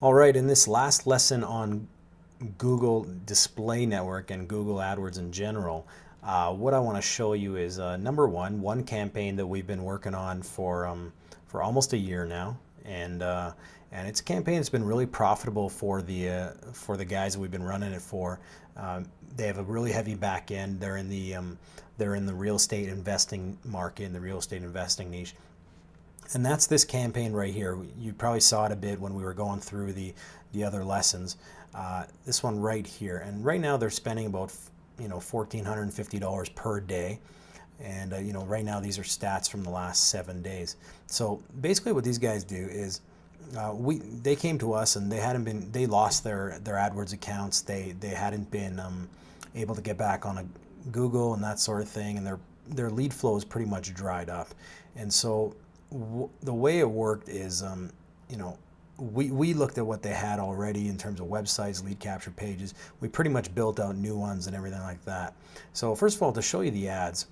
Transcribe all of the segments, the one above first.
All right, in this last lesson on Google Display Network and Google AdWords in general, what I want to show you is number one campaign that we've been working on for almost a year now, and it's a campaign that's been really profitable for the guys that we've been running it for. They have a really heavy back end. They're in the real estate investing market, in the real estate investing niche. And that's this campaign right here. You probably saw it a bit when we were going through the other lessons. This one right here. And right now they're spending about $1,450 per day. And right now these are stats from the last 7 days. So basically what these guys do is they came to us and they lost their AdWords accounts. They hadn't been able to get back on a Google and that sort of thing, and their lead flow is pretty much dried up. And so the way it worked is, we looked at what they had already in terms of websites, lead capture pages. We pretty much built out new ones and everything like that. So first of all, to show you the ads,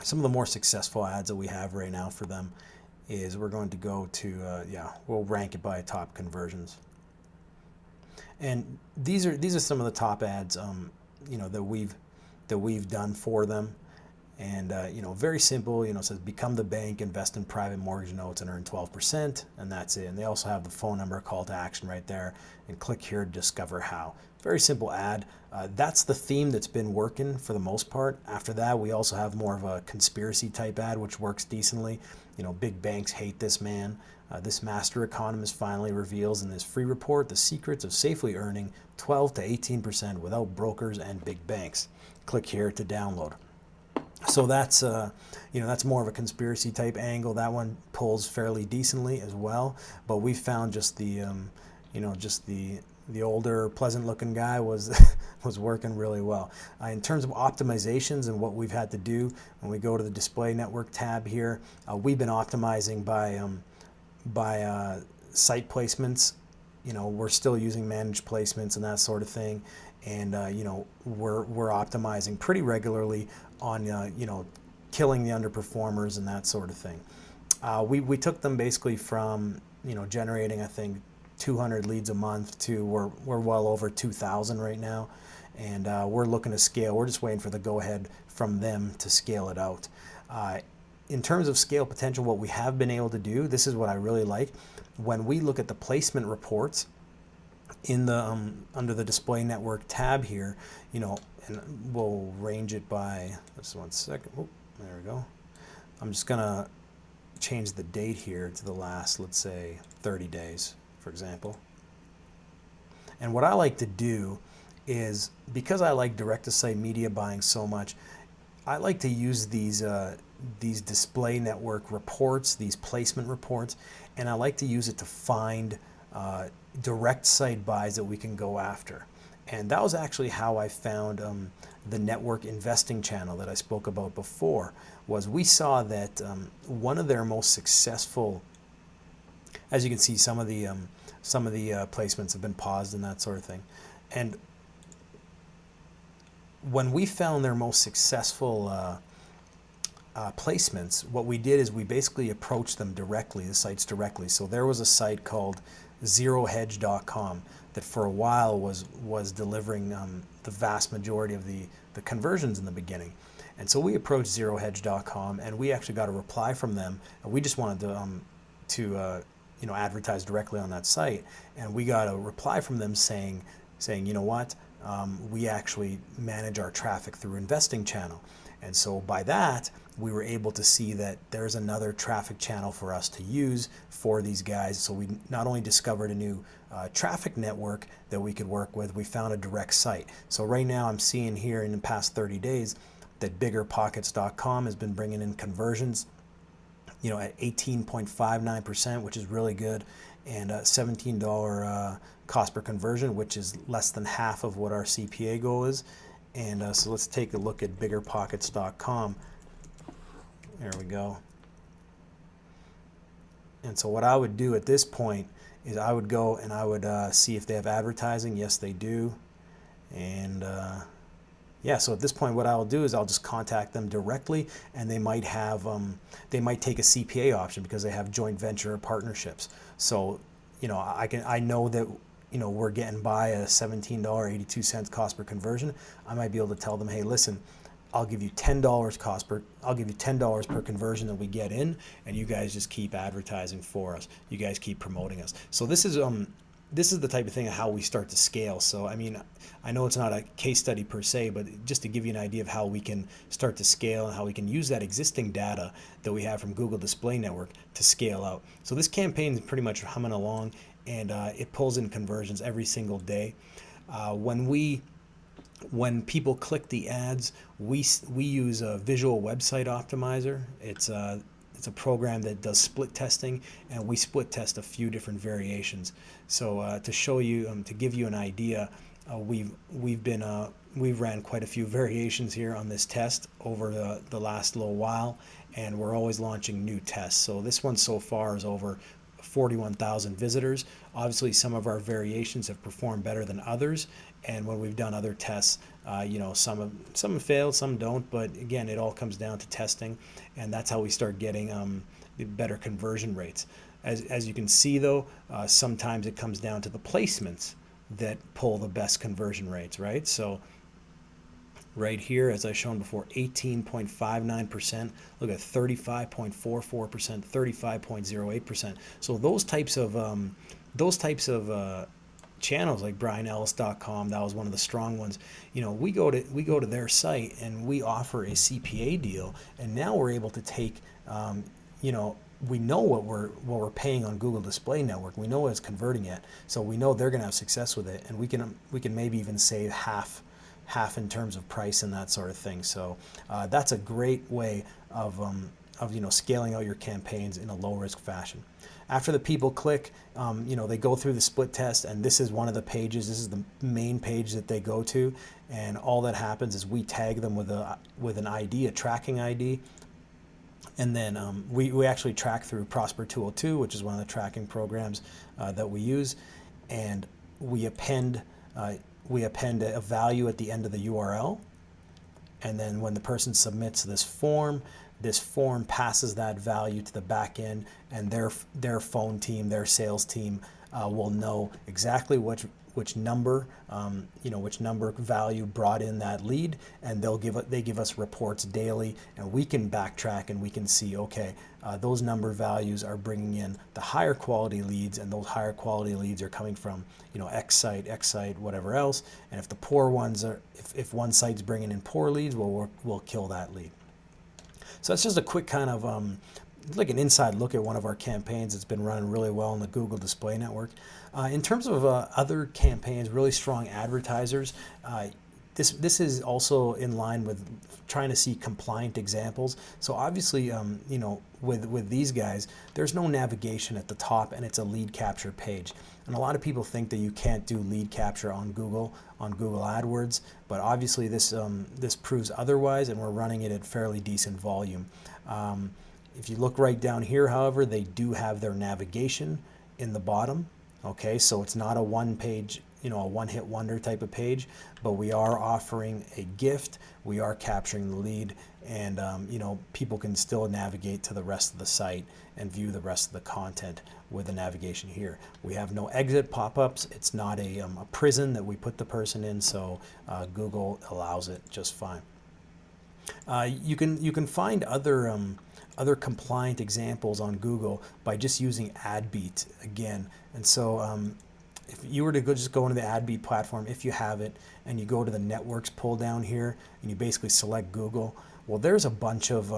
some of the more successful ads that we have right now for them is we're going to go to, we'll rank it by top conversions. And these are some of the top ads, that we've done for them. And very simple. It says become the bank, invest in private mortgage notes, and earn 12%, and that's it. And they also have the phone number, call to action right there, and click here to discover how. Very simple ad. That's the theme that's been working for the most part. After that, we also have more of a conspiracy type ad, which works decently. Big banks hate this man. This master economist finally reveals in this free report the secrets of safely earning 12 to 18% without brokers and big banks. Click here to download. So that's that's more of a conspiracy type angle. That one pulls fairly decently as well. But we found just the older, pleasant looking guy was was working really well. In terms of optimizations and what we've had to do, when we go to the display network tab here, we've been optimizing by site placements. We're still using managed placements and that sort of thing. And we're optimizing pretty regularly on killing the underperformers and that sort of thing. We took them basically from generating, I think, 200 leads a month to we're well over 2,000 right now, and we're looking to scale. We're just waiting for the go-ahead from them to scale it out. In terms of scale potential, what we have been able to do, this is what I really like. When we look at the placement reports in the under the display network tab here, and we'll range it by, just 1 second. Oh, there we go. I'm just gonna change the date here to the last, let's say, 30 days, for example. And what I like to do is, because I like direct-to-site media buying so much, I like to use these display network reports, these placement reports, and I like to use it to find direct site buys that we can go after. And that was actually how I found the network investing channel that I spoke about before. Was we saw that one of their most successful, as you can see, some of the placements have been paused and that sort of thing. And when we found their most successful placements, what we did is we basically approached them directly, the sites directly. So there was a site called zerohedge.com that for a while was delivering the vast majority of the conversions in the beginning. And so we approached zerohedge.com, and we actually got a reply from them, and we just wanted to advertise directly on that site. And we got a reply from them saying, you know what, we actually manage our traffic through investing channel. And so by that, we were able to see that there's another traffic channel for us to use for these guys. So we not only discovered a new traffic network that we could work with, we found a direct site. So right now I'm seeing here in the past 30 days that biggerpockets.com has been bringing in conversions, at 18.59%, which is really good, and $17 cost per conversion, which is less than half of what our CPA goal is. And so let's take a look at biggerpockets.com. There we go. And so what I would do at this point is I would go and I would see if they have advertising. Yes, they do. And so at this point what I'll do is I'll just contact them directly, and they might have they might take a CPA option because they have joint venture partnerships. So I know that we're getting by a $17.82 cost per conversion. I might be able to tell them, hey, listen, I'll give you $10 per conversion that we get in, and you guys just keep advertising for us. You guys keep promoting us. So this is the type of thing of how we start to scale. So I mean, I know it's not a case study per se, but just to give you an idea of how we can start to scale and how we can use that existing data that we have from Google Display Network to scale out. So this campaign is pretty much humming along, and it pulls in conversions every single day. When people click the ads, we use a visual website optimizer. It's a program that does split testing, and we split test a few different variations. So to show you, to give you an idea, we've ran quite a few variations here on this test over the last little while, and we're always launching new tests. So this one so far is over 41,000 visitors. Obviously, some of our variations have performed better than others, and when we've done other tests, some have failed, some don't. But again, it all comes down to testing, and that's how we start getting the better conversion rates. As you can see, though, sometimes it comes down to the placements that pull the best conversion rates, right? So right here, as I've shown before, 18.59%. Look at 35.44%, 35.08%. So those types of channels like BrianEllis.com, that was one of the strong ones. We go to their site and we offer a CPA deal, and now we're able to take, we know what we're paying on Google Display Network. We know what it's converting at, so we know they're going to have success with it, and we can maybe even save half in terms of price and that sort of thing. So that's a great way of scaling out your campaigns in a low risk fashion. After the people click, they go through the split test, and this is one of the pages. This is the main page that they go to, and all that happens is we tag them with an ID, a tracking ID, and then we actually track through Prosper 202, which is one of the tracking programs that we use, and we append a value at the end of the URL, and then when the person submits this form passes that value to the back end, and their phone team, their sales team will know exactly which number value brought in that lead, and they give us reports daily, and we can backtrack and we can see, okay, those number values are bringing in the higher quality leads, and those higher quality leads are coming from X site, whatever else. And if the poor ones are, if one site's bringing in poor leads, we'll kill that lead. So that's just a quick kind of like an inside look at one of our campaigns that's been running really well in the Google Display Network. In terms of other campaigns, really strong advertisers, this is also in line with trying to see compliant examples. So obviously, with these guys, there's no navigation at the top, and it's a lead capture page. And a lot of people think that you can't do lead capture on Google AdWords, but obviously this proves otherwise, and we're running it at fairly decent volume. If you look right down here, however, they do have their navigation in the bottom. Okay, so it's not a one-page, a one-hit wonder type of page, but we are offering a gift. We are capturing the lead, and people can still navigate to the rest of the site and view the rest of the content with the navigation here. We have no exit pop-ups. It's not a prison that we put the person in, so Google allows it just fine. You can find other compliant examples on Google by just using AdBeat again. And so if you were to just go into the AdBeat platform, if you have it, and you go to the networks pull down here, and you basically select Google, well, there's a bunch of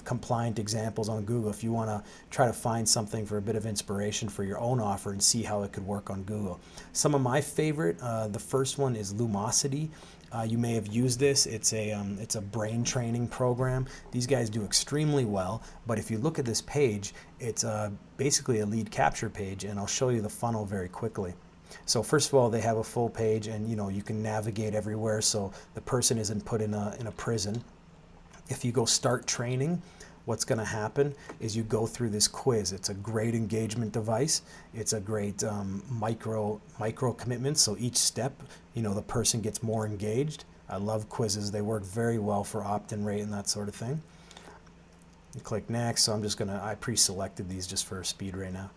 compliant examples on Google if you want to try to find something for a bit of inspiration for your own offer and see how it could work on Google. Some of my favorite, the first one is Lumosity. You may have used this. It's a brain training program. These guys do extremely well, but if you look at this page, it's basically a lead capture page, and I'll show you the funnel very quickly. So first of all, they have a full page, and you can navigate everywhere, so the person isn't put in a prison. If you go start training, what's going to happen is you go through this quiz. It's a great engagement device. It's a great micro commitment. So each step, the person gets more engaged. I love quizzes. They work very well for opt-in rate and that sort of thing. You click next. So I pre-selected these just for speed right now.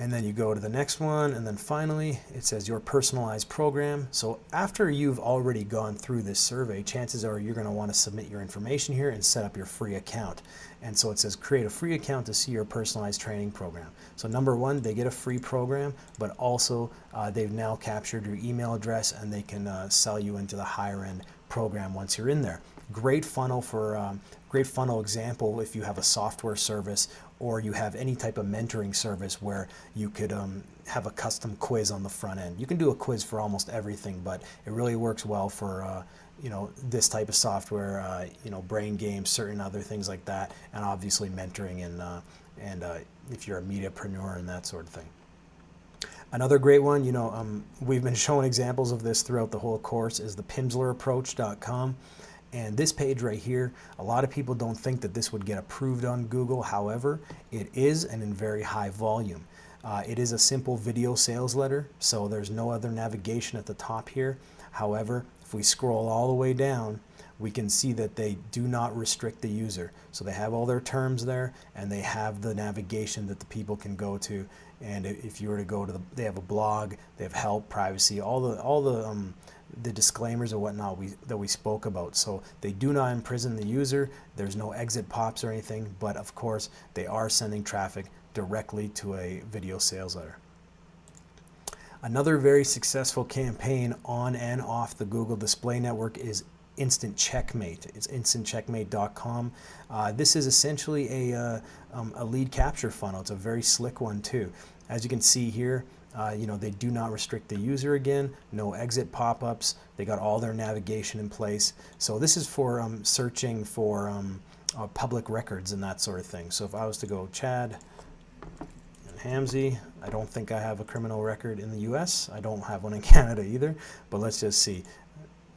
And then you go to the next one, and then finally it says your personalized program. So after you've already gone through this survey, chances are you're going to want to submit your information here and set up your free account. And so it says create a free account to see your personalized training program. So number one, they get a free program, but also they've now captured your email address, and they can sell you into the higher end program once you're in there. Great funnel for great funnel example if you have a software service or you have any type of mentoring service where you could have a custom quiz on the front end. You can do a quiz for almost everything, but it really works well for this type of software, brain games, certain other things like that, and obviously mentoring and if you're a mediapreneur and that sort of thing. Another great one, we've been showing examples of this throughout the whole course, is the pimslerapproach.com. And this page right here, a lot of people don't think that this would get approved on Google. However, it is, and in very high volume. It is a simple video sales letter, so there's no other navigation at the top here. However, if we scroll all the way down, we can see that they do not restrict the user. So they have all their terms there, and they have the navigation that the people can go to. And if you were to go to they have a blog, they have help, privacy, all the disclaimers or whatnot that we spoke about. So they do not imprison the user. There's no exit pops or anything, but of course they are sending traffic directly to a video sales letter. Another very successful campaign on and off the Google Display Network is Instant Checkmate. It's instantcheckmate.com. This is essentially a lead capture funnel. It's a very slick one too. As you can see here, they do not restrict the user again, no exit pop-ups. They got all their navigation in place. So this is for searching for public records and that sort of thing. So if I was to go Chad and Hamzy, I don't think I have a criminal record in the US. I don't have one in Canada either, but let's just see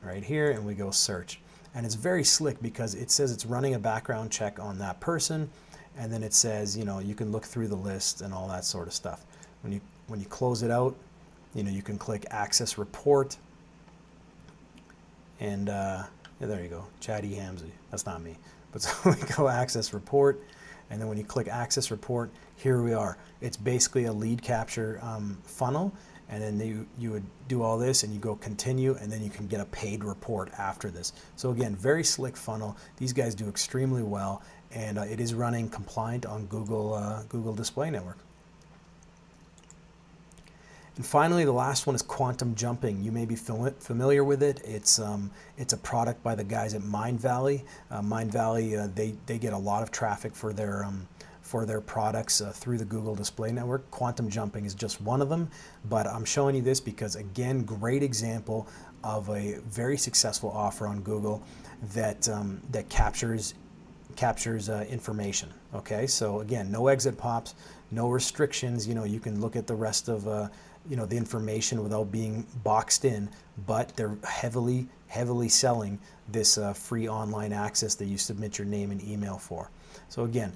right here, and we go search. And it's very slick because it says it's running a background check on that person, and then it says, you can look through the list and all that sort of stuff. When you close it out, you can click Access Report, and yeah, there you go, Chad E. Hamzy. That's not me. But so we go Access Report, and then when you click Access Report, here we are. It's basically a lead capture funnel, and then you would do all this, and you go Continue, and then you can get a paid report after this. So again, very slick funnel. These guys do extremely well, and it is running compliant on Google Display Network. And finally, the last one is quantum jumping. You may be familiar with it. It's a product by the guys at Mindvalley. Mindvalley, they get a lot of traffic for their products through the Google Display Network. Quantum jumping is just one of them, but I'm showing you this because, again, great example of a very successful offer on Google that captures information. Okay, so again, no exit pops, no restrictions. You can look at the rest of the information without being boxed in, but they're heavily selling this free online access that you submit your name and email for. So again,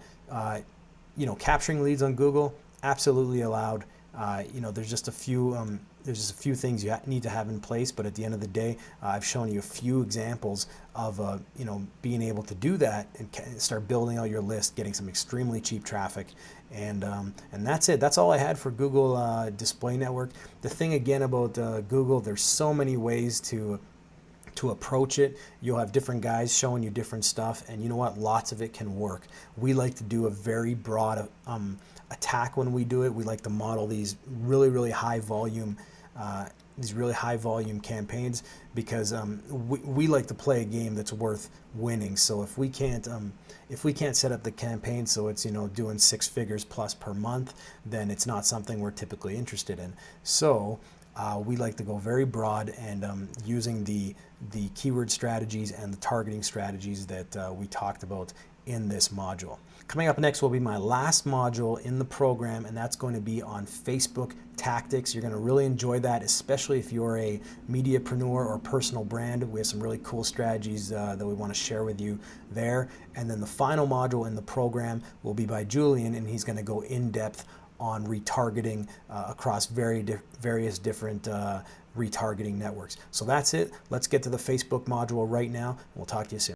capturing leads on Google, absolutely allowed. There's just a few things you need to have in place, but at the end of the day, I've shown you a few examples of being able to do that and start building out your list, getting some extremely cheap traffic, and that's it. That's all I had for Google Display Network. The thing again about Google, there's so many ways to approach it. You'll have different guys showing you different stuff, and you know what? Lots of it can work. We like to do a very broad attack when we do it. We like to model these really high volume campaigns because we like to play a game that's worth winning. So if we can't set up the campaign so it's doing 6 figures plus per month, then it's not something we're typically interested in. So we like to go very broad and using the keyword strategies and the targeting strategies that we talked about in this module. Coming up next will be my last module in the program, and that's going to be on Facebook tactics. You're going to really enjoy that, especially if you're a mediapreneur or personal brand. We have some really cool strategies that we want to share with you there. And then the final module in the program will be by Julian, and he's going to go in depth on retargeting across various different retargeting networks. So that's it. Let's get to the Facebook module right now, and we'll talk to you soon.